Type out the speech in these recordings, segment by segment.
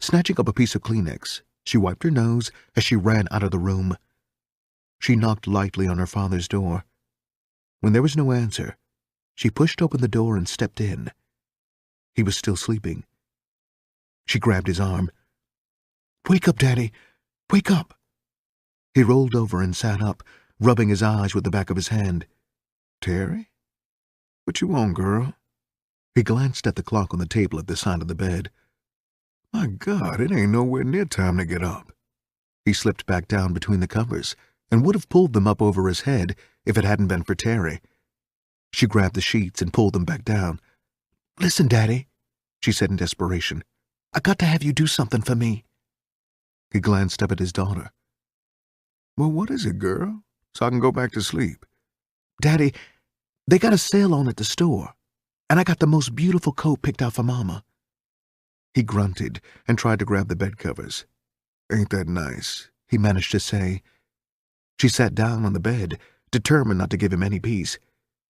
Snatching up a piece of Kleenex, she wiped her nose as she ran out of the room. She knocked lightly on her father's door. When there was no answer, she pushed open the door and stepped in. He was still sleeping. She grabbed his arm. "Wake up, Daddy! Wake up!" He rolled over and sat up, rubbing his eyes with the back of his hand. "Terry? What you want, girl?" He glanced at the clock on the table at the side of the bed. "My God, it ain't nowhere near time to get up." He slipped back down between the covers and would have pulled them up over his head if it hadn't been for Terry. She grabbed the sheets and pulled them back down. "Listen, Daddy," she said in desperation. "I got to have you do something for me." He glanced up at his daughter. "Well, what is it, girl? So I can go back to sleep." "Daddy, they got a sale on at the store, and I got the most beautiful coat picked out for Mama." He grunted and tried to grab the bed covers. "Ain't that nice?" he managed to say. She sat down on the bed, determined not to give him any peace.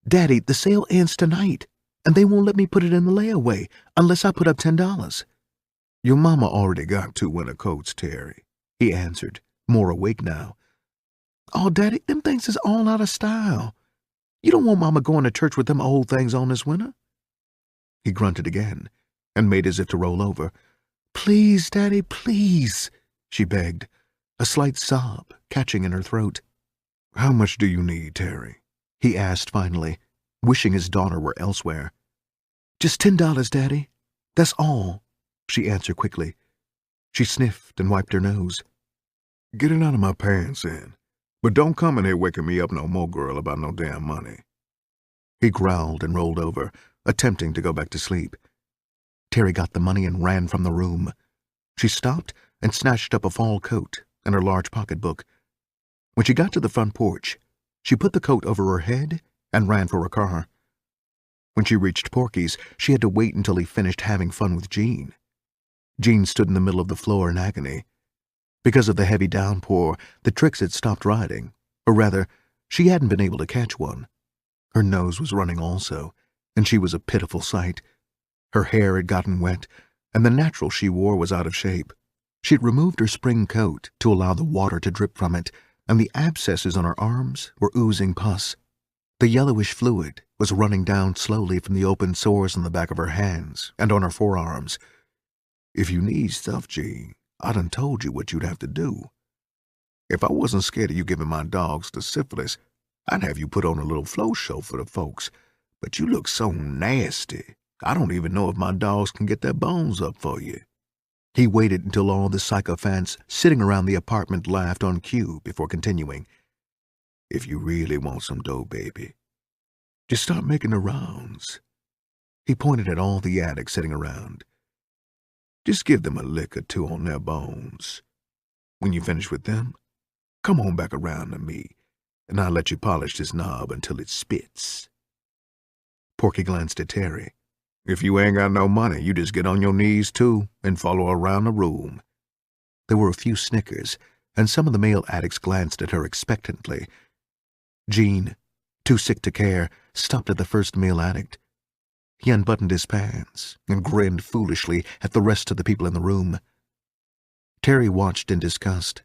"Daddy, the sale ends tonight, and they won't let me put it in the layaway unless I put up $10. "Your mama already got 2 winter coats, Terry," he answered, more awake now. "Oh, Daddy, them things is all out of style. You don't want Mama going to church with them old things on this winter." He grunted again and made as if to roll over. "Please, Daddy, please," she begged, a slight sob catching in her throat. "How much do you need, Terry?" he asked finally, wishing his daughter were elsewhere. "Just $10, Daddy. That's all," she answered quickly. She sniffed and wiped her nose. "Get it out of my pants, then. But don't come in here waking me up no more, girl, about no damn money." He growled and rolled over, attempting to go back to sleep. Terry got the money and ran from the room. She stopped and snatched up a fall coat and her large pocketbook. When she got to the front porch, she put the coat over her head and ran for her car. When she reached Porky's, she had to wait until he finished having fun with Jean. Jean stood in the middle of the floor in agony. Because of the heavy downpour, the Trix had stopped riding, or rather, she hadn't been able to catch one. Her nose was running also, and she was a pitiful sight. Her hair had gotten wet, and the natural she wore was out of shape. She had removed her spring coat to allow the water to drip from it, and the abscesses on her arms were oozing pus. The yellowish fluid was running down slowly from the open sores on the back of her hands and on her forearms. "If you need stuff, Jean, I done told you what you'd have to do. If I wasn't scared of you giving my dogs the syphilis, I'd have you put on a little flow show for the folks. But you look so nasty, I don't even know if my dogs can get their bones up for you." He waited until all the sycophants sitting around the apartment laughed on cue before continuing. "If you really want some dough, baby, just start making the rounds." He pointed at all the addicts sitting around. "Just give them a lick or 2 on their bones. When you finish with them, come on back around to me, and I'll let you polish this knob until it spits." Porky glanced at Terry. "If you ain't got no money, you just get on your knees, too, and follow around the room." There were a few snickers, and some of the male addicts glanced at her expectantly. Jean, too sick to care, stopped at the first male addict. He unbuttoned his pants and grinned foolishly at the rest of the people in the room. Terry watched in disgust.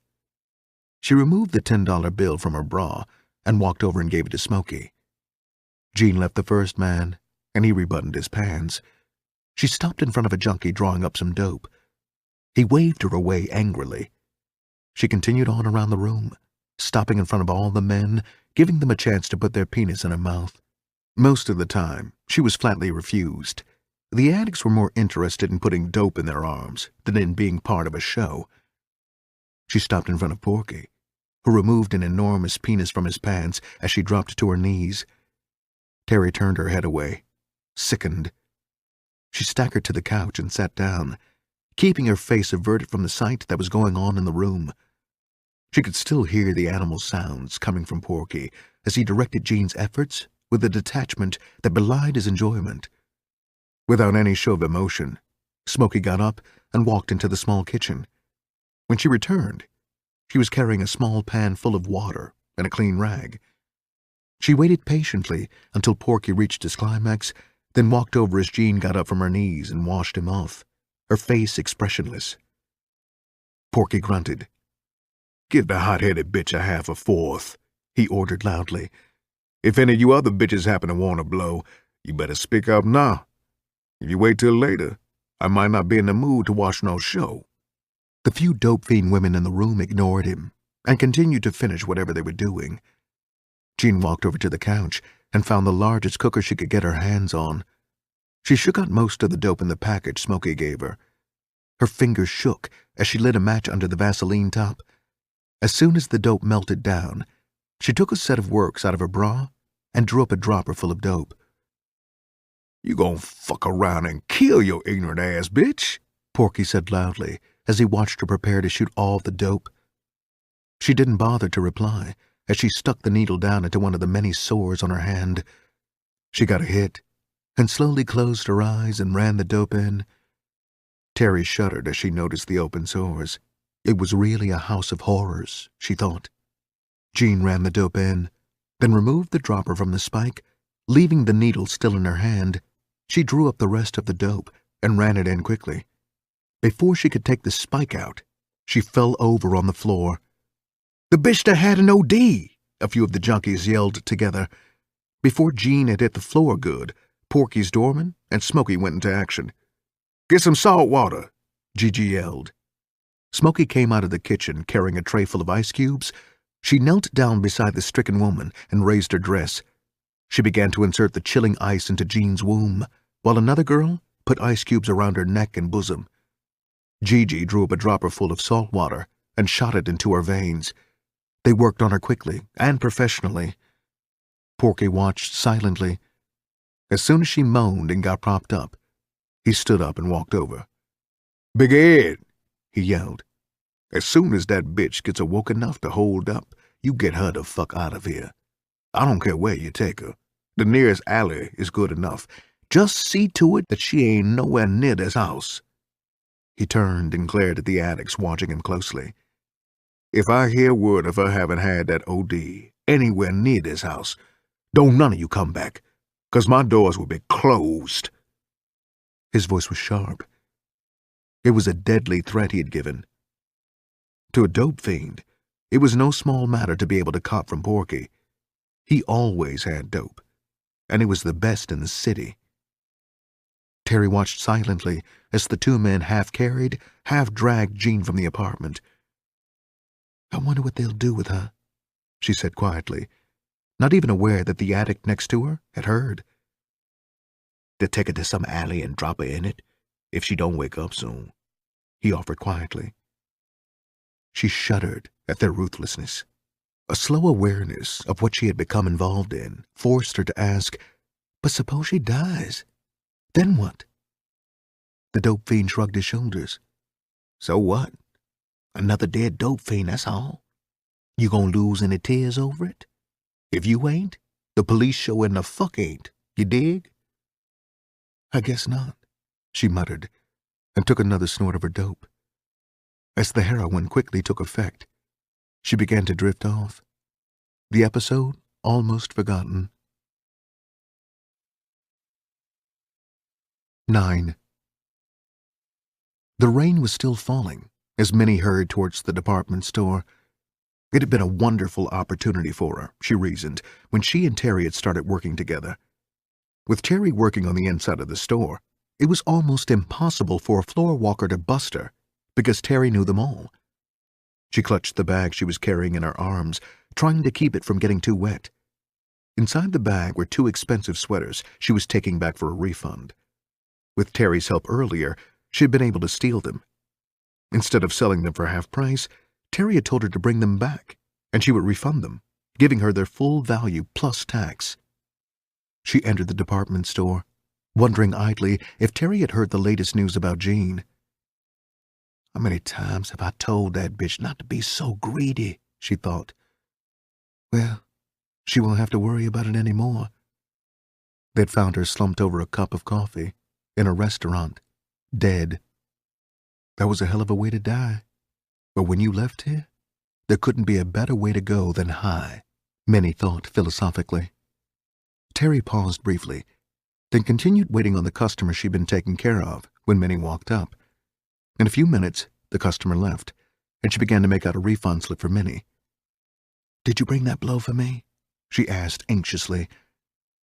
She removed the $10 bill from her bra and walked over and gave it to Smokey. Jean left the first man, and he rebuttoned his pants. She stopped in front of a junkie drawing up some dope. He waved her away angrily. She continued on around the room, stopping in front of all the men, giving them a chance to put their penis in her mouth. Most of the time, she was flatly refused. The addicts were more interested in putting dope in their arms than in being part of a show. She stopped in front of Porky, who removed an enormous penis from his pants as she dropped to her knees. Terry turned her head away, sickened. She staggered to the couch and sat down, keeping her face averted from the sight that was going on in the room. She could still hear the animal sounds coming from Porky as he directed Jean's efforts with a detachment that belied his enjoyment. Without any show of emotion, Smokey got up and walked into the small kitchen. When she returned, she was carrying a small pan full of water and a clean rag. She waited patiently until Porky reached his climax, then walked over as Jean got up from her knees and washed him off, her face expressionless. Porky grunted. "Give the hot-headed bitch a half a fourth," he ordered loudly. "If any of you other bitches happen to want to blow, you better speak up now. If you wait till later, I might not be in the mood to watch no show." The few dope-fiend women in the room ignored him and continued to finish whatever they were doing. Jean walked over to the couch and found the largest cooker she could get her hands on. She shook out most of the dope in the package Smokey gave her. Her fingers shook as she lit a match under the Vaseline top. As soon as the dope melted down, she took a set of works out of her bra and drew up a dropper full of dope. "You gon' fuck around and kill your ignorant ass, bitch," Porky said loudly as he watched her prepare to shoot all the dope. She didn't bother to reply as she stuck the needle down into one of the many sores on her hand. She got a hit and slowly closed her eyes and ran the dope in. Terry shuddered as she noticed the open sores. It was really a house of horrors, she thought. Jean ran the dope in, then removed the dropper from the spike. Leaving the needle still in her hand, she drew up the rest of the dope and ran it in quickly. Before she could take the spike out, she fell over on the floor. "The bitch that had an OD!" a few of the junkies yelled together. Before Jean had hit the floor good, Porky's doorman and Smokey went into action. "Get some salt water," Gigi yelled. Smokey came out of the kitchen carrying a tray full of ice cubes. She knelt down beside the stricken woman and raised her dress. She began to insert the chilling ice into Jean's womb, while another girl put ice cubes around her neck and bosom. Gigi drew up a dropper full of salt water and shot it into her veins. They worked on her quickly and professionally. Porky watched silently. As soon as she moaned and got propped up, he stood up and walked over. "Big Ed," he yelled. "As soon as that bitch gets awoke enough to hold up, you get her the fuck out of here. I don't care where you take her. The nearest alley is good enough. Just see to it that she ain't nowhere near this house." He turned and glared at the addicts watching him closely. "If I hear word of her having had that OD anywhere near this house, don't none of you come back, 'cause my doors will be closed." His voice was sharp. It was a deadly threat he had given. To a dope fiend, it was no small matter to be able to cop from Porky. He always had dope, and it was the best in the city. Terry watched silently as the two men half-carried, half-dragged Jean from the apartment. "I wonder what they'll do with her," she said quietly, not even aware that the addict next to her had heard. "They'll take her to some alley and drop her in it, if she don't wake up soon," he offered quietly. She shuddered at their ruthlessness. A slow awareness of what she had become involved in forced her to ask, "But suppose she dies? Then what?" The dope fiend shrugged his shoulders. "So what? Another dead dope fiend, that's all. You gonna lose any tears over it? If you ain't, the police sure in the fuck ain't. You dig?" "I guess not," she muttered, and took another snort of her dope. As the heroin quickly took effect, she began to drift off. The episode almost forgotten. 9. The rain was still falling as Minnie hurried towards the department store. It had been a wonderful opportunity for her, she reasoned, when she and Terry had started working together. With Terry working on the inside of the store, it was almost impossible for a floor walker to bust her, because Terry knew them all. She clutched the bag she was carrying in her arms, trying to keep it from getting too wet. Inside the bag were 2 expensive sweaters she was taking back for a refund. With Terry's help earlier, she had been able to steal them. Instead of selling them for half price, Terry had told her to bring them back, and she would refund them, giving her their full value plus tax. She entered the department store, wondering idly if Terry had heard the latest news about Jean. "How many times have I told that bitch not to be so greedy?" she thought. Well, she won't have to worry about it any more. They'd found her slumped over a cup of coffee in a restaurant, dead. That was a hell of a way to die. But when you left here, there couldn't be a better way to go than high, Minnie thought philosophically. Terry paused briefly, then continued waiting on the customer she'd been taking care of when Minnie walked up. In a few minutes, the customer left, and she began to make out a refund slip for Minnie. "Did you bring that blow for me?" she asked anxiously.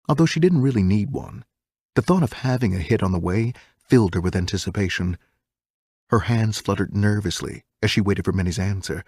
Although she didn't really need one, the thought of having a hit on the way filled her with anticipation. Her hands fluttered nervously as she waited for Minnie's answer.